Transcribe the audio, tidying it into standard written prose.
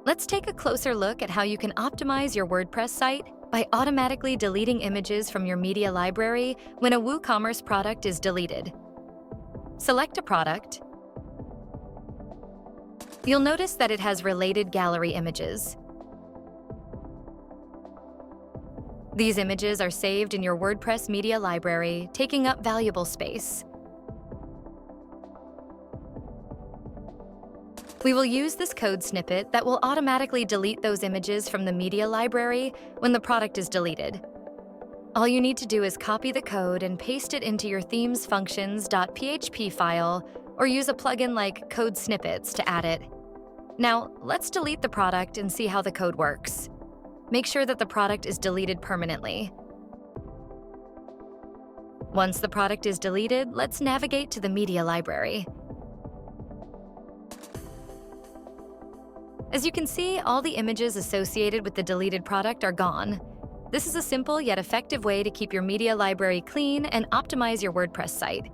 Let's take a closer look at how you can optimize your WordPress site by automatically deleting images from your media library when a WooCommerce product is deleted. Select a product. You'll notice that it has related gallery images. These images are saved in your WordPress media library, taking up valuable space. We will use this code snippet that will automatically delete those images from the media library when the product is deleted. All you need to do is copy the code and paste it into your theme's functions.php file, or use a plugin like Code Snippets to add it. Now, let's delete the product and see how the code works. Make sure that the product is deleted permanently. Once the product is deleted, let's navigate to the media library. As you can see, all the images associated with the deleted product are gone. This is a simple yet effective way to keep your media library clean and optimize your WordPress site.